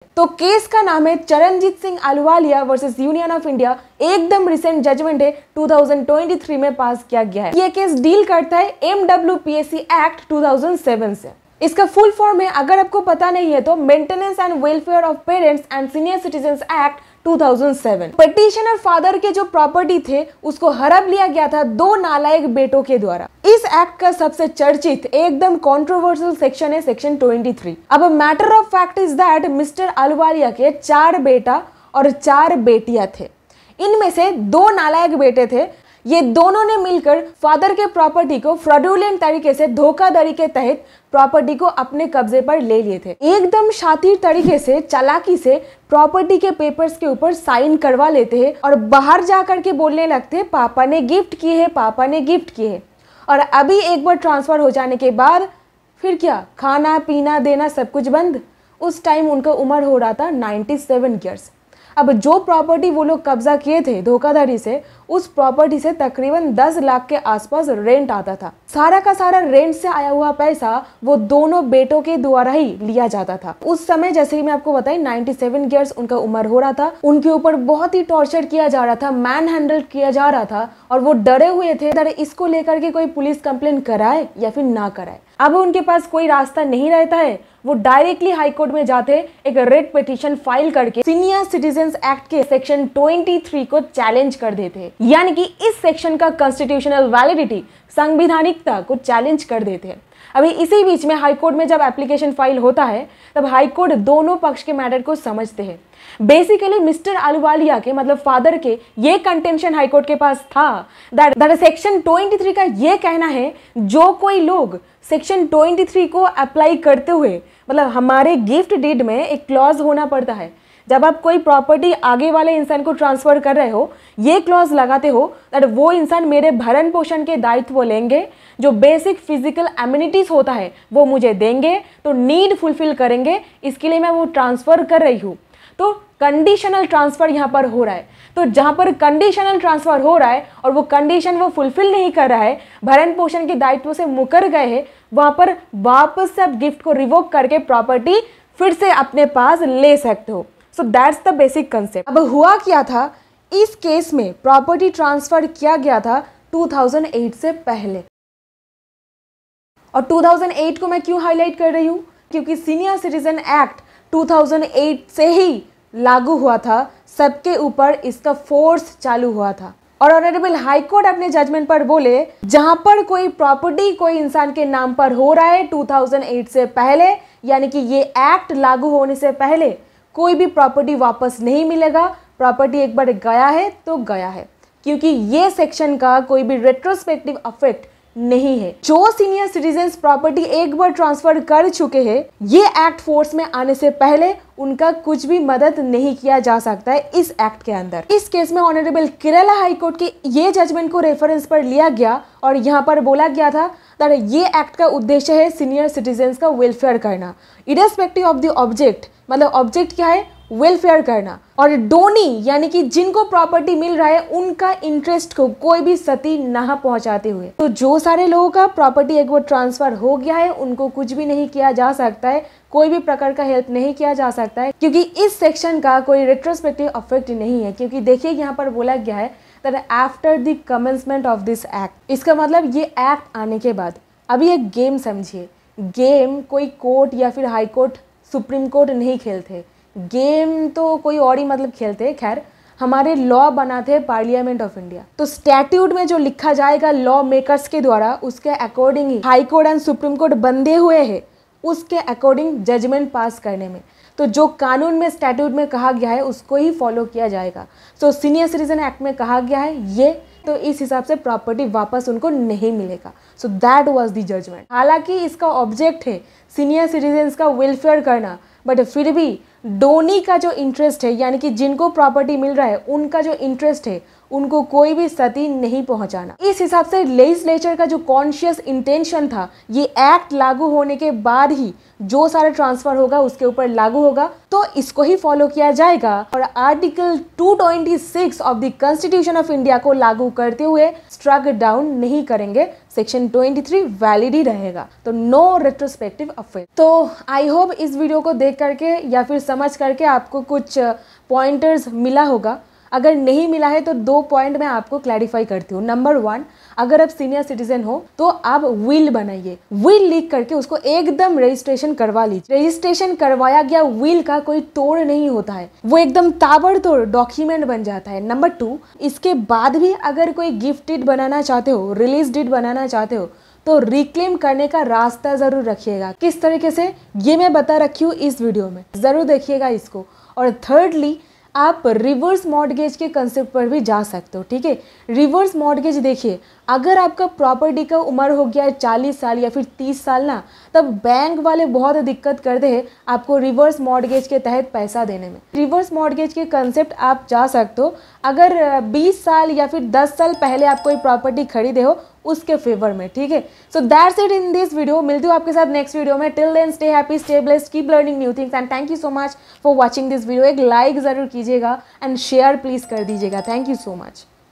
तो केस का नाम है Charanjit Singh Ahluwalia versus union of India. एकदम रिसेंट जजमेंट है, 2023 में पास किया गया है। ये केस डील करता है MWPSC एक्ट 2007 से। इसका फुल फॉर्म है, अगर आपको पता नहीं है तो, maintenance and welfare of parents and senior citizens act 2007। Petitioner father के जो प्रॉपर्टी थे उसको हड़प लिया गया था दो नालायक बेटों के द्वारा। इस एक्ट का सबसे चर्चित एकदम कंट्रोवर्शियल सेक्शन है सेक्शन 23। अब matter of fact is that mister Ahluwalia के 4 बेटा और 4 बेटियां थे। इनमें से 2 नालायक बेटे थे। ये दोनों ने मिलकर फादर के प्रॉपर्टी को फ्रॉडुलेंट तरीके से, धोखाधड़ी के तहत प्रॉपर्टी को अपने कब्जे पर ले लिए थे। एकदम शातिर तरीके से, चालाकी से प्रॉपर्टी के पेपर्स के ऊपर साइन करवा लेते हैं और बाहर जाकर के बोलने लगते हैं पापा ने गिफ्ट किए हैं, पापा ने गिफ्ट किए हैं। और अभी एक बार ट्रांसफर हो जाने के बाद फिर क्या, खाना पीना देना सब कुछ बंद। उस टाइम उनका उम्र हो रहा था 97 ईयर्स। अब जो प्रॉपर्टी वो लोग कब्जा किए थे धोखाधड़ी से, उस प्रॉपर्टी से तकरीबन 10 लाख के आसपास रेंट आता था। सारा का सारा रेंट से आया हुआ पैसा वो दोनों बेटों के द्वारा ही लिया जाता था। उस समय जैसे कि मैं आपको बताई 97 ईयर्स उनका उम्र हो रहा था। उनके ऊपर बहुत ही टॉर्चर किया जा रहा था, मैन हैंडल किया जा रहा था और वो डरे हुए थे इसको लेकर के कोई पुलिस कंप्लेंट कराए या फिर ना कराए। अब उनके पास कोई रास्ता नहीं रहता है, वो डायरेक्टली हाई कोर्ट में जाते, एक रेड पिटीशन फाइल करके सीनियर सिटीजन्स एक्ट के सेक्शन 23 को चैलेंज कर देते, यानी कि इस सेक्शन का कॉन्स्टिट्यूशनल वैलिडिटी, संवैधानिकता को चैलेंज कर देते। अभी इसी बीच में हाई कोर्ट में जब एप्लीकेशन फाइल होता है तब हाई कोर्ट दोनों पक्ष के मैटर को समझते हैं। बेसिकली मिस्टर अहलूवालिया के मतलब फादर के ये कंटेंशन हाई कोर्ट के पास था दैट सेक्शन 23 का ये कहना है जो कोई लोग सेक्शन 23 को अप्लाई करते हुए, मतलब हमारे गिफ्ट डीड में एक क्लॉज होना पड़ता है, जब आप कोई प्रॉपर्टी आगे वाले इंसान को ट्रांसफर कर रहे हो, ये क्लॉज लगाते हो दैट वो इंसान मेरे भरण पोषण के दायित्व लेंगे, जो बेसिक फिजिकल एमिनिटीज होता है वो मुझे देंगे, तो नीड फुलफिल करेंगे, इसके लिए मैं वो ट्रांसफर कर रही हूँ। तो कंडीशनल ट्रांसफर यहाँ पर हो रहा है। तो जहाँ पर कंडीशनल ट्रांसफर हो रहा है और वो कंडीशन वो फुलफिल नहीं कर रहा है, भरण पोषण के दायित्व से मुकर गए हैं, वहाँ पर वापस से आप गिफ्ट को रिवोक करके प्रॉपर्टी फिर से अपने पास ले सकते हो। So that's the basic concept. अब हुआ क्या था, इस केस में प्रॉपर्टी ट्रांसफर किया गया था 2008 से पहले। और 2008 को मैं क्यों हाईलाइट कर रही हूँ, क्योंकि सीनियर सिटीजन एक्ट 2008 से ही लागू हुआ था, सबके ऊपर इसका फोर्स चालू हुआ था। और ऑनरेबल हाई कोर्ट अपने जजमेंट पर बोले जहां पर कोई प्रॉपर्टी कोई इंसान के नाम पर हो रहा है 2008 से पहले, यानी कि ये एक्ट लागू होने से पहले, कोई भी प्रॉपर्टी वापस नहीं मिलेगा। प्रॉपर्टी एक बार गया है तो गया है, क्योंकि ये सेक्शन का कोई भी रेट्रोस्पेक्टिव इफेक्ट नहीं है। जो सीनियर सिटीजन्स प्रॉपर्टी एक बार ट्रांसफर कर चुके हैं, ये एक्ट फोर्स में आने से पहले उनका कुछ भी मदद नहीं किया जा सकता है इस एक्ट के अंदर। इस केस में ऑनरेबल केरला हाई कोर्ट के ये जजमेंट को रेफरेंस पर लिया गया और यहाँ पर बोला गया था दैट ये एक्ट का उद्देश्य है सीनियर सिटीजन्स का वेलफेयर करना, इरेस्पेक्टिव ऑफ द ऑब्जेक्ट। मतलब ऑब्जेक्ट क्या है, वेलफेयर करना। और डोनी यानी कि जिनको प्रॉपर्टी मिल रहा है उनका इंटरेस्ट को कोई भी क्षति ना पहुंचाते हुए। तो जो सारे लोगों का प्रॉपर्टी एक बार ट्रांसफर हो गया है उनको कुछ भी नहीं किया जा सकता है, कोई भी प्रकार का हेल्प नहीं किया जा सकता है, क्योंकि इस सेक्शन का कोई रेट्रोस्पेक्टिव इफेक्ट नहीं है। क्योंकि देखिए यहाँ पर बोला गया है that after the commencement of this act, इसका मतलब ये एक्ट आने के बाद। अभी एक गेम समझिए, गेम कोई कोर्ट या फिर हाई कोर्ट सुप्रीम कोर्ट नहीं खेलते, गेम तो कोई और ही मतलब खेलते। खैर हमारे लॉ बनाते हैं पार्लियामेंट ऑफ इंडिया, तो स्टैट्यूट में जो लिखा जाएगा लॉ मेकर्स के द्वारा उसके according he high court and supreme court बंधे हुए हैं, उसके अकॉर्डिंग जजमेंट पास करने में। तो जो कानून में स्टैट्यूट में कहा गया है उसको ही फॉलो किया जाएगा। सो सीनियर सिटीजन एक्ट में कहा गया है ये, तो इस हिसाब से प्रॉपर्टी वापस उनको नहीं मिलेगा। So that was the judgment. हालांकि इसका ऑब्जेक्ट है सीनियर सिटीजन्स का वेलफेयर करना, बट फिर भी डोनी का जो इंटरेस्ट है, यानी कि जिनको प्रॉपर्टी मिल रहा है उनका जो इंटरेस्ट है उनको कोई भी क्षति नहीं पहुंचाना। इस हिसाब से लेजिस्लेचर का जो कॉन्शियस इंटेंशन था, ये एक्ट लागू होने के बाद ही जो सारा ट्रांसफर होगा उसके ऊपर लागू होगा, तो इसको ही फॉलो किया जाएगा। और article 226 of the constitution of India को लागू करते हुए स्ट्रक डाउन नहीं करेंगे, सेक्शन 23 वैलिड ही रहेगा। तो नो रेट्रोस्पेक्टिव अफेक्ट। तो आई होप इस वीडियो को देख करके या फिर समझ करके आपको कुछ पॉइंटर्स मिला होगा। अगर नहीं मिला है तो 2 पॉइंट मैं आपको क्लैरिफाई करती हूँ। नंबर 1, अगर आप सीनियर सिटीजन हो तो आप विल बनाइए, विल लिख करके उसको एकदम रजिस्ट्रेशन करवा लीजिए। रजिस्ट्रेशन करवाया गया विल का कोई तोड़ नहीं होता है, वो एकदम ताबड़तोड़ डॉक्यूमेंट बन जाता है। नंबर 2, इसके बाद भी अगर कोई गिफ्ट डीड बनाना चाहते हो, रिलीज डीड बनाना चाहते हो, तो रिक्लेम करने का रास्ता जरूर रखिएगा। किस तरीके से, ये मैं बता रखी हूँ इस वीडियो में, जरूर देखिएगा इसको। और थर्डली, आप रिवर्स मॉर्टगेज के कंसेप्ट पर भी जा सकते हो। ठीक है, रिवर्स मॉर्टगेज देखिए, अगर आपका प्रॉपर्टी का उम्र हो गया है 40 साल या फिर 30 साल ना, तब बैंक वाले बहुत दिक्कत करते हैं आपको रिवर्स मॉर्टगेज के तहत पैसा देने में। रिवर्स मॉर्टगेज के कंसेप्ट आप जा सकते हो अगर 20 साल या फिर 10 साल पहले आप कोई प्रॉपर्टी खरीदे हो उसके फेवर में। ठीक है, so that's it in this video. मिलती हूँ आपके साथ नेक्स्ट वीडियो में। Till then stay happy, stay blessed, keep learning new things and thank you so much for watching this video. एक लाइक जरूर कीजिएगा एंड शेयर प्लीज कर दीजिएगा। Thank you so much.